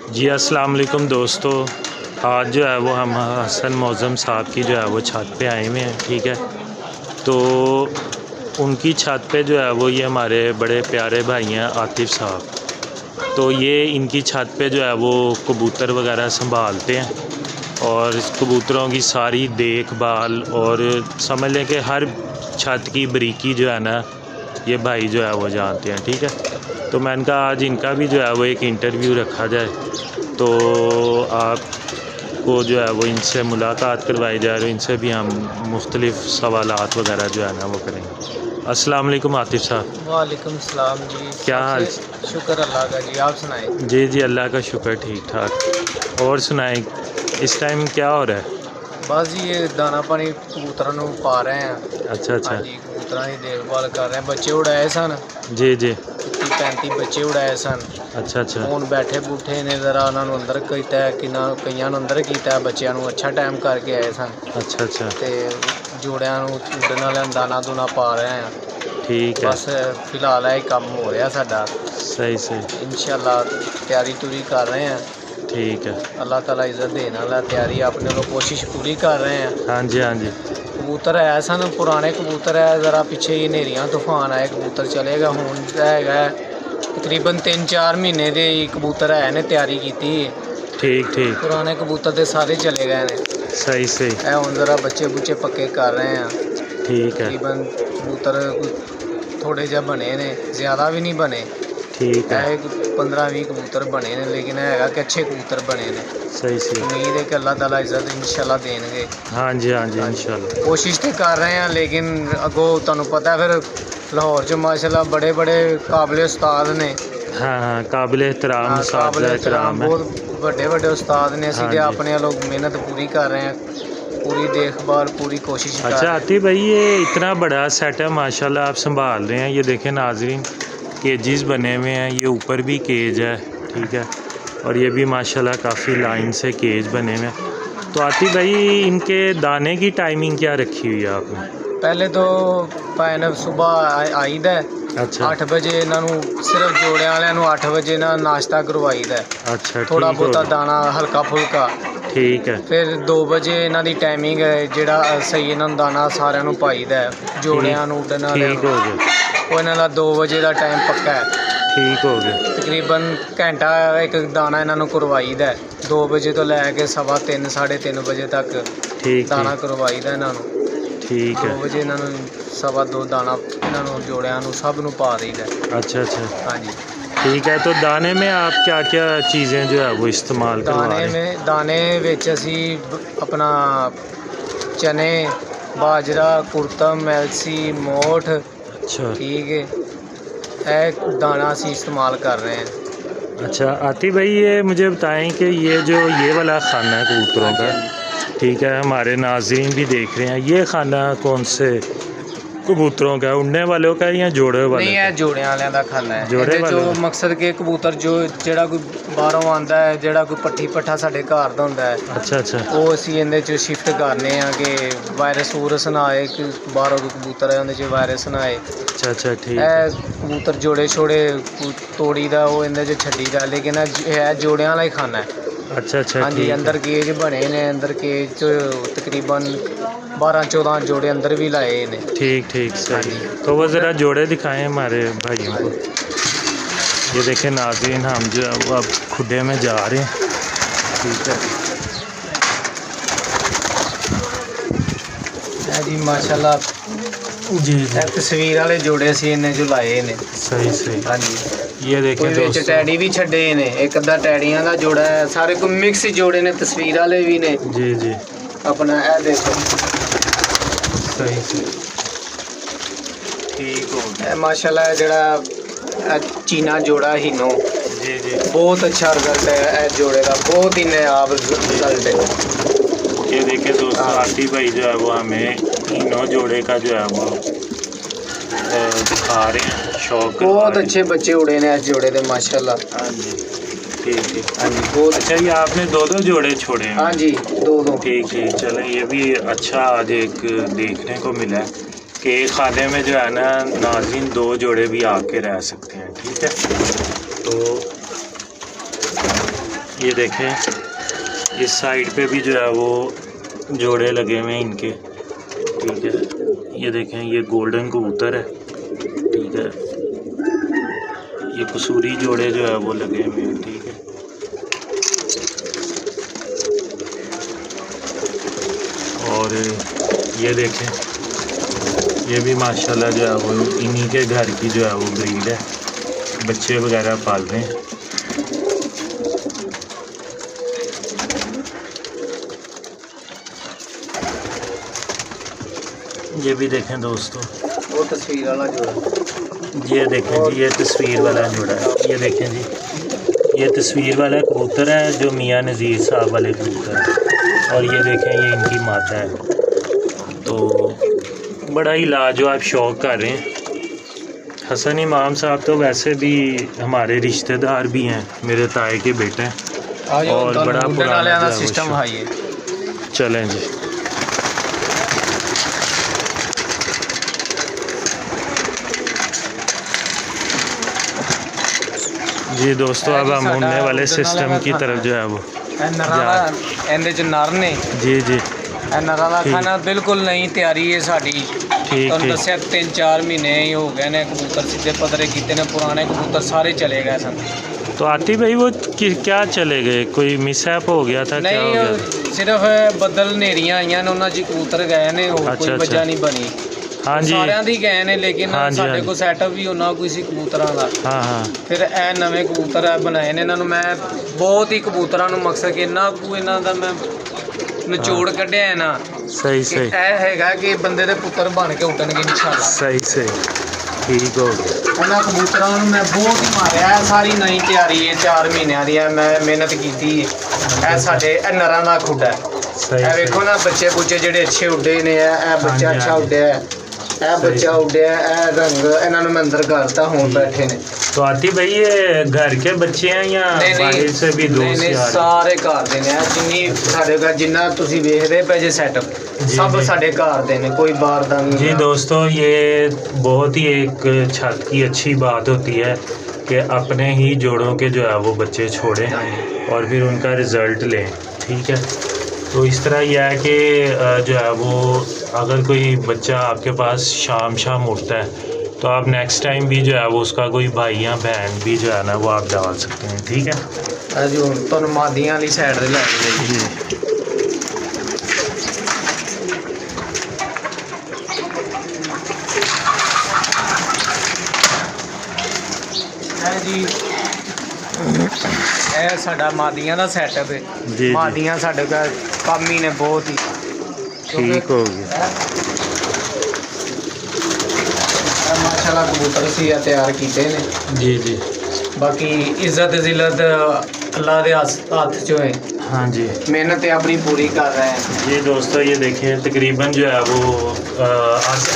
जी अस्सलाम वालेकुम दोस्तों। आज जो है वो हम हसन मौज़म साहब की जो है वो छत पे आए हुए हैं। ठीक है, तो उनकी छत पे जो है वो ये हमारे बड़े प्यारे भाई हैं आतिफ़ साहब। तो ये इनकी छत पे जो है वो कबूतर वगैरह संभालते हैं और इस कबूतरों की सारी देखभाल और समझ लें कि हर छत की बारीकी जो है ना ये भाई जो है वो जानते हैं। ठीक है, तो मैंने कहा आज इनका भी जो है वो एक इंटरव्यू रखा जाए, तो आपको जो है वो इनसे मुलाकात करवाई जाए और इनसे भी हम मुख्तलिफ़ सवालात वगैरह जो है ना वो करेंगे। अस्सलाम वालेकुम आतिफ़ साहब। वालेकुम सलाम जी। क्या हाल? शुक्र अल्लाह का जी, आप सुनाएं। जी जी अल्लाह का शुक्र, ठीक ठाक। और सुनाएं इस टाइम क्या हो रहा है? बस जी ये दाना पानी कबूतरों पा रहे हैं। अच्छा हाँ अच्छा। जी, कबूतरों की देखभाल कर रहे हैं। बच्चे उड़ाए सन, जी जी। 35 बच्चे उड़ाए सन। अच्छा अच्छा। ਹੁਣ ਬੈਠੇ ਬੂਠੇ ਨੇ ਜ਼ਰਾ ਉਹਨਾਂ ਨੂੰ ਅੰਦਰ ਕੀਤਾ ਕਈਆਂ ਨੂੰ ਅੰਦਰ ਕੀਤਾ, ਬੱਚਿਆਂ ਨੂੰ ਅੱਛਾ ਟਾਈਮ ਕਰਕੇ ਆਏ ਸਨ अच्छा अच्छा। ਤੇ ਜੋੜਿਆਂ ਨੂੰ ਉੱਡਣ ਵਾਲਿਆਂ ਦਾਣਾ ਦੂਣਾ ਪਾ ਰਹੇ ਆ। ठीक है। ਬਸ ਫਿਲਹਾਲ ਇਹ ਕੰਮ ਹੋ ਰਿਹਾ ਸਾਡਾ। सही सही। इंशाल्लाह तैयारी तुरी कर रहे हैं। ठीक है। अल्लाह ताला इज़्ज़त देने वाला, तैयारी अपने लोग कोशिश पूरी कर रहे हैं। हाँ जी हाँ जी। कबूतर है सन पुराने कबूतर है, ज़रा पीछे ही नेरियां तूफान आए कबूतर चलेगा हूँ है तकरीबन 3-4 महीने के कबूतर है ने तैयारी की। ठीक ठीक। पुराने कबूतर तो सारे चले गए हैं। सही सही। हूँ ज़रा बच्चे बुच्चे पक्के कर रहे हैं। ठीक है। तकरीबन कबूतर थोड़े जे बने ने, ज़्यादा भी नहीं बने। ठीक है। 15-20 कबूतर बने ने, लेकिन है कि अच्छे कबूतर बने ने। सही सही। उम्मीद है कि अल्लाह ताला इज़्ज़त इंशाल्लाह देंगे। हाँ जी इंशाल्लाह। कोशिश तो कर रहे हैं, लेकिन अगों तुहानू पता है फिर लाहौर च माशाल्लाह बड़े बड़े काबिल उस्ताद ने। हाँ हाँ काबिल एहतराम काबिल एहतराम है। बहुत बड़े बड़े उस्ताद ने। असीं ते अपने लोग मेहनत पूरी कर रहे हैं, पूरी देखभाल पूरी कोशिश कर रहे हैं। अच्छा आतिफ़ भाई, ये इतना बड़ा सेट है माशाल्लाह आप संभाल रहे हैं। ये देखें नाजरीन, केजेस बने हुए हैं, ये ऊपर भी केज है। ठीक है, और ये भी माशाल्लाह काफ़ी लाइन से केज बने हुए हैं। तो आतिफ़ भाई इनके दाने की टाइमिंग क्या रखी हुई है आपने? पहले तो भाई सुबह आईदा है। अच्छा 8 बजे इन्हों सिर्फ जोड़े वालों 8 बजे ना नाश्ता करवाईदा है। अच्छा। थोड़ा ठीक बहुता हो दाना हल्का फुल्का। ठीक है। फिर 2 बजे इन्हों की टाइमिंग है, जोड़ा सही इन्हों दाना सारिਆਂ ਨੂੰ पाईदा है। जोड़ियां उड़न वाले ठीक हो गया। वो इन्हों का 2 बजे का टाइम पक्का है। ठीक हो गया। तकरीबन घंटा एक दाना इन्हों करवाईदा है। 2 बजे तो लैके 3:15 3:30 बजे तक ठीक दाना करवाईदा इन्हों। ठीक है। 2 बजे इन्हों 2:15 दाना इन्हों जोड़ियां सब नूं पा दईदा। अच्छा अच्छा। हाँ जी। ठीक है, तो दाने में आप क्या क्या चीज़ें जो है वो इस्तेमाल करवा रहे हैं? दाने विच असी अपना चने, बाजरा, कुर्तम, एलसी, मोठ। अच्छा ठीक है, दाना असी इस्तेमाल कर रहे हैं। अच्छा आतिफ़ भाई, ये मुझे बताएं कि ये वाला खाना है कबूतरों का, ठीक है, हमारे नाज़रीन भी देख रहे हैं, ये खाना कौन से कबूतरों का, उड़ने वालों का या जोड़े वाले? नहीं, है जोड़े वाले का खाना है। जोड़े वाले जो मकसद के कबूतर जोड़ा कोई बाहरों आता है, जोड़ा कोई पट्ठी पट्ठा साढ़े घर का होंदा है। अच्छा अच्छा। वो असी इहदे च शिफ्ट करने कि वायरस वूरस ना आए, कि बाहरों कोई कबूतर है उहदे च वायरस ना आए। अच्छा अच्छा। ठीक है है। कबूतर जोड़े छोड़े तोड़ी दा वो इहदे च छड्डी दा, लेकिन है जोड़ियां वाला ही खाना है। अच्छा अच्छा। हाँ जी, अंदर केज बने ने, अंदर केज तकरीबन 12-14 जोड़े अंदर भी लाए ने। ठीक ठीक सही। तो वो ज़रा जोड़े दिखाएं हमारे भाइयों को। ये देखें नाज़रीन, हम जो अब खुडे में जा रहे हैं। ठीक है जी माशाल्लाह जी जी। तस्वीर वाले जोड़े सी इन्हें जो लाए ने। सही सही। हाँ जी। ये देखें दोस्तों, टैडी भी छड्डे ने, एक अद्धा टैडियां का जोड़ा है, सारे को मिक्स जोड़े ने, तस्वीर वाले भी ने। जी जी। अपना ए देखो सही सही। ठीक हो गया माशाल्लाह। जोड़ा चीना जोड़ा हीनो, जी जी। बहुत अच्छा रिजल्ट है इस जोड़े का, बहुत ही नायाब रिजल्ट है। ये देखिए दोस्तों, आतिफ़ भाई जो है वो हमें हीनो जोड़े का जो है वो दिखा रहे हैं, शौक। बहुत अच्छे बच्चे उड़े ने इस जोड़े के माशाल्लाह। हाँ जी। ठीक ठीक। हाँ जी बहुत अच्छा, ये आपने 2-2 जोड़े छोड़े हैं? हाँ जी 2-2। ठीक ठीक। चलें, ये भी अच्छा आज एक देखने को मिला है कि खाने में जो है ना नाज़रीन 2 जोड़े भी आके रह सकते हैं। ठीक है, तो ये देखें, इस साइड पे भी जो है वो जोड़े लगे हुए हैं इनके, ठीक है। ये देखें, ये गोल्डन कबूतर है, ठीक है। ये कसूरी जोड़े जो है वो लगे हुए हैं, ठीक है। और ये देखें, ये भी माशाल्लाह जो है वो इन्हीं के घर की जो है वो ब्रीड है, बच्चे वगैरह पाल रहे हैं। ये भी देखें दोस्तों, वो तस्वीर वाला जोड़ा, ये देखें जी, ये तस्वीर वाला जोड़ा है। ये देखें जी, ये तस्वीर वाला कबूतर है जो मियाँ नज़ीर साहब वाले कबूतर है। और ये देखें, ये इनकी माता है। तो बड़ा ही लाजवाब शौक़ कर रहे हैं। हसन इमाम साहब तो वैसे भी हमारे रिश्तेदार भी हैं, मेरे ताए के बेटे हैं और बड़ा पुराना सिस्टम है ये। चलें जी। जी दोस्तों, अब हम उड़ने वाले सिस्टम की तरफ जो है वो ਇਹਦੇ ਚ ਨਰ ਨੇ जी जी ਇਹ ਨਰਾਂ ਦਾ ਖਾਣਾ ਬਿਲਕੁਲ ਨਹੀਂ ਤਿਆਰੀ ਹੈ ਸਾਡੀ। ठीक ਤੁਹਾਨੂੰ ठीक ਦੱਸਿਆ 3-4 ਮਹੀਨੇ ਹੀ ਹੋ ਗਏ ਨੇ, ਕਬੂਤਰ ਸਿੱਧੇ ਪਤਰੇ ਕੀਤੇ ਨੇ, ਪੁਰਾਣੇ ਕਬੂਤਰ ਸਾਰੇ ਚਲੇ ਗਏ ਸਨ। तो आती भाई वो क्या चले गए, कोई मिसहैप हो गया था, क्या हो गया? ਨਹੀਂ ਸਿਰਫ ਬੱਦਲ ਹਨੇਰੀਆਂ ਆਈਆਂ ਨੇ, ਉਹਨਾਂ 'ਚ ਕਬੂਤਰ ਗਏ ਨੇ, ਹੋਰ ਅੱਛਾ, ਕੋਈ ਵਜ੍ਹਾ ਨਹੀਂ ਬਣੀ। हाँ जी, ਸਾਰਿਆਂ ਦੀ ਗਏ ਨੇ, ਲੇਕਿਨ ਹਾਂਜੀ, ਸਾਡੇ ਹਾਂਜੀ। ਕੋਲ ਸੈਟਅਪ ਵੀ ਉਹਨਾਂ ਕੋਈ ਸੀ ਕਬੂਤਰਾਂ ਦਾ। हाँ हाँ ਫਿਰ ਇਹ ਨਵੇਂ ਕਬੂਤਰ ਆ ਬਣਾਏ ਨੇ, ਇਹਨਾਂ ਨੂੰ ਮੈਂ ਬਹੁਤ ਹੀ ਕਬੂਤਰਾਂ ਨੂੰ ਮਕਸਦ ਕਿ ਇਹਨਾਂ ਕੁ ਇਹਨਾਂ ਦਾ ਮੈਂ ਨਿਚੋੜ ਕੱਢਿਆ ਹੈ ਨਾ, सही ਕਿ सही ਇਹ ਹੈਗਾ ਕਿ ਬੰਦੇ ਦੇ ਪੁੱਤਰ ਬਣ ਕੇ ਉੱਡਣਗੇ ਇਨਸ਼ਾਅੱਲਾ। सही सही, ठीक हो गया। ਇਹਨਾਂ ਕਬੂਤਰਾਂ ਨੂੰ ਮੈਂ ਬਹੁਤ ਹੀ ਮਾਰਿਆ ਹੈ, ਸਾਰੀ ਨਵੀਂ ਤਿਆਰੀ ਹੈ, 4 ਮਹੀਨਿਆਂ ਦੀ ਹੈ, ਮੈਂ ਮਿਹਨਤ ਕੀਤੀ ਹੈ। ਇਹ ਸਾਡੇ ਇਹ ਨਰਾਂ ਦਾ ਖੁੱਡਾ ਹੈ। सही ਇਹ ਵੇਖੋ ਨਾ, ਬੱਚੇ ਬੁੱਚੇ ਜਿਹੜੇ ਅੱਛੇ ਉੱਡੇ ਨੇ, ਇਹ ਬੱਚਾ ਹਾਂਜੀ, ਅੱਛਾ ਹਾਂਜੀ। ਉੱਡਿਆ ਹੈ, ਇਹ ਬੱਚਾ ਉੱਡਿਆ, ਇਹ ਰੰਗ ਇਹਨਾਂ ਨੂੰ ਮੈਂ ਅੰਦਰ ਕਰਤਾ, ਹੁਣ ਬੈਠੇ ਨੇ। तो आती भाई ये घर के बच्चे हैं या बाहर से भी दोस्त ਨਹੀਂ यार? ਸਾਰੇ ਘਰ ਦੇ ਨੇ, ਇਹ ਜਿੰਨੀ ਸਾਡੇ ਘਰ ਜਿੰਨਾ ਤੁਸੀਂ ਵੇਖਦੇ ਪਏ ਜੇ ਸੈਟਅਪ, ਜੀ, ਸਭ ਜੀ। ਸਾਡੇ ਘਰ ਦੇ ਨੇ, ਕੋਈ ਬਾਹਰ ਦਾ ਨਹੀਂ जी ਹੈ। दोस्तों, ये बहुत ही एक छत की अच्छी बात होती है कि अपने ही जोड़ों के जो है वो बच्चे छोड़ें और फिर उनका रिज़ल्ट लें, ठीक है। तो इस तरह यह है कि जो है वो अगर कोई बच्चा आपके पास शाम उठता है तो आप नेक्स्ट टाइम भी जो है वो उसका कोई भाई या बहन भी जो है ना वो आप डाल सकते हैं, ठीक है ਜੀ। ਹੁਣ ਤੁਹਾਨੂੰ ਮਾਦੀਆਂ ਵਾਲੀ ਸਾਈਡ ਤੇ ਲੈ ਕੇ ਜਾਈਏ। जी। ਇਹ ਜੀ, ਇਹ ਸਾਡਾ ਮਾਦੀਆਂ ਦਾ ਸੈਟਅਪ ਹੈ। ਜੀ। ਮਾਦੀਆਂ ਸਾਡੇ ਕੋਲ ਕੰਮ ਹੀ ਨੇ ਬਹੁਤ ਹੀ। ठीक हो गया। ਇਹ ਮਾਸ਼ਾਅੱਲਾ ਕਬੂਤਰ ਸੀ ਇਹ ਤਿਆਰ ਕੀਤੇ ਨੇ। जी जी ਬਾਕੀ ਇੱਜ਼ਤ ਜ਼ਿਲਤ ਅੱਲਾ ਦੇ ਹੱਥ 'ਚ ਹੈ। हाँ जी ਮਿਹਨਤ ਆਪਣੀ पूरी कर रहे हैं। जी दोस्तों, ये देखें तकरीबन जो है वो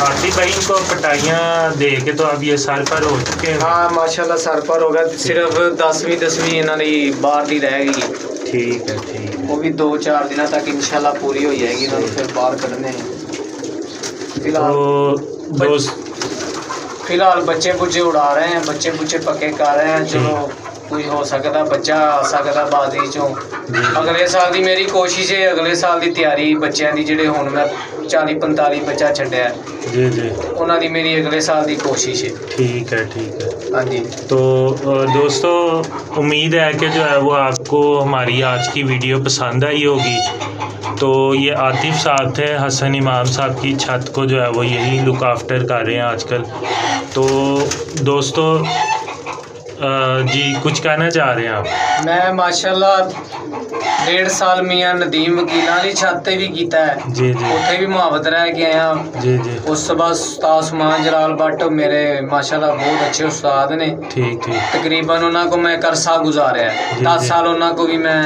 आसिफ भाई इनको पटाइयाँ दे के तो अब ये साल पर हो चुके हैं। हाँ माशाल्लाह सर पर होगा, सिर्फ 10वीं ਇਹਨਾਂ ਦੀ ਬਾਹਰ ਦੀ ਰਹਿ ਗਈ। ठीक है, ठीक है। ਉਹ ਵੀ 2-4 ਦਿਨਾਂ ਤੱਕ ਇਨਸ਼ਾਅੱਲਾ ਪੂਰੀ ਹੋ ਜਾਏਗੀ, ਇਹਨਾਂ ਨੂੰ ਫਿਰ ਬਾਹਰ ਕੱਢਨੇ हैं। फिलहाल बच्चे बुच्चे उड़ा रहे हैं, बच्चे बुच्चे पक्के कर रहे हैं। चलो कोई हो सकता बच्चा आ सकता बाजी चों। अगले साल की मेरी कोशिश है, अगले साल की तैयारी बच्चों की जिहड़े हुण मैं 40-45 बच्चा छड्डिया जी जी, उन्हां दी मेरी अगले साल की कोशिश है। ठीक है, ठीक है। हाँ जी। तो दोस्तों, उम्मीद है कि जो है वो आपको हमारी आज की वीडियो पसंद आई होगी। तो ये आतिफ साहब थे, हसन इमाम साहब की छत को जो है वो यही लुक आफ्टर कर रहे हैं आजकल। तो दोस्तों जी कुछ कहना चाह रहे हैं आप? मैं माशाल्लाह 1.5 साल मियाँ नदीम वकीलां दी छत ते भी कीता है। जी जी, उत्थे भी मुहावत रह के आया। जी जी, उस तो बाद उस्ताद उस्मान जलाल भट्ट मेरे माशाल्लाह बहुत अच्छे उस्ताद ने। ठीक ठीक, तकरीबन उन्होंने को मैं एक अरसा गुजारिया, 10 साल उन्होंने को भी मैं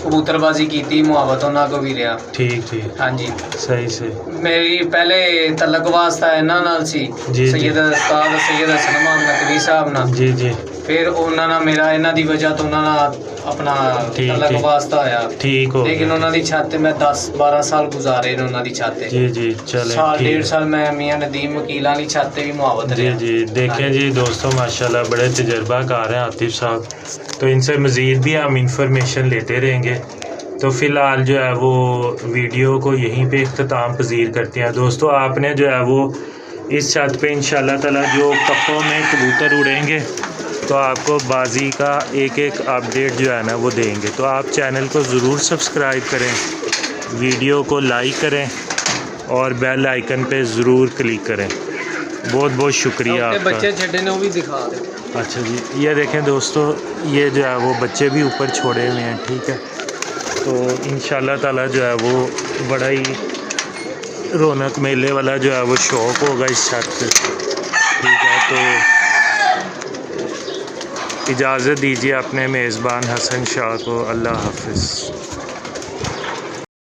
कबूतरबाजी की, मुहावत उन्होंने को भी रहा। ठीक ठीक, हाँ जी। सही से। मेरी पहले तलक वास्ता इन्हां नाल सी, जी, सैयद उस्ताद सैयद हसन इमाम नकवी साहब नाल। जी जी, फिर ਉਹਨਾਂ ਨਾਲ ਮੇਰਾ ਇਹਨਾਂ ਦੀ ਵਜ੍ਹਾ ਤੋਂ ਉਹਨਾਂ ਨਾਲ ਆਪਣਾ ਠੀਕ, ਅਲੱਗ ਠੀਕ। ਵਾਸਤਾ ਹੋਇਆ ठीक हो ਲੇਕਿਨ गया। ਉਹਨਾਂ ਦੀ ਛੱਤ ਤੇ ਮੈਂ 10-12 ਸਾਲ ਗੁਜ਼ਾਰੇ ਨੇ ਉਹਨਾਂ ਦੀ ਛੱਤ ਤੇ जी जी चले साल ठीक 1.5 है। साल मैं मियां नदीम वकीलां की छत पे भी मुआवत जी रहा जी देखें जी दोस्तों माशाल्लाह बड़े तजर्बाकार हैं आतिफ साहब। तो इनसे मज़ीद भी हम इंफॉर्मेशन लेते रहेंगे। तो फ़िलहाल जो है वो वीडियो को यहीं पे इख्तिताम पजीर करते हैं। दोस्तों आपने जो है वो इस छत पे इंशाल्लाह ताला जो कप्पों में कबूतर उड़ेंगे तो आपको बाजी का एक एक अपडेट जो है ना वो देंगे। तो आप चैनल को ज़रूर सब्सक्राइब करें, वीडियो को लाइक करें और बेल आइकन पे ज़रूर क्लिक करें। बहुत बहुत शुक्रिया आपका। बच्चे छड़े ने वो भी दिखा दे। अच्छा जी ये देखें दोस्तों ये जो है वो बच्चे भी ऊपर छोड़े हुए हैं, ठीक है। तो इंशाल्लाह ताला जो है वो बड़ा ही रौनक मेले वाला जो है वो शौक़ होगा इस छत पे, ठीक है। तो इजाज़त दीजिए अपने मेज़बान हसन शाह को। अल्लाह हाफ़िज़।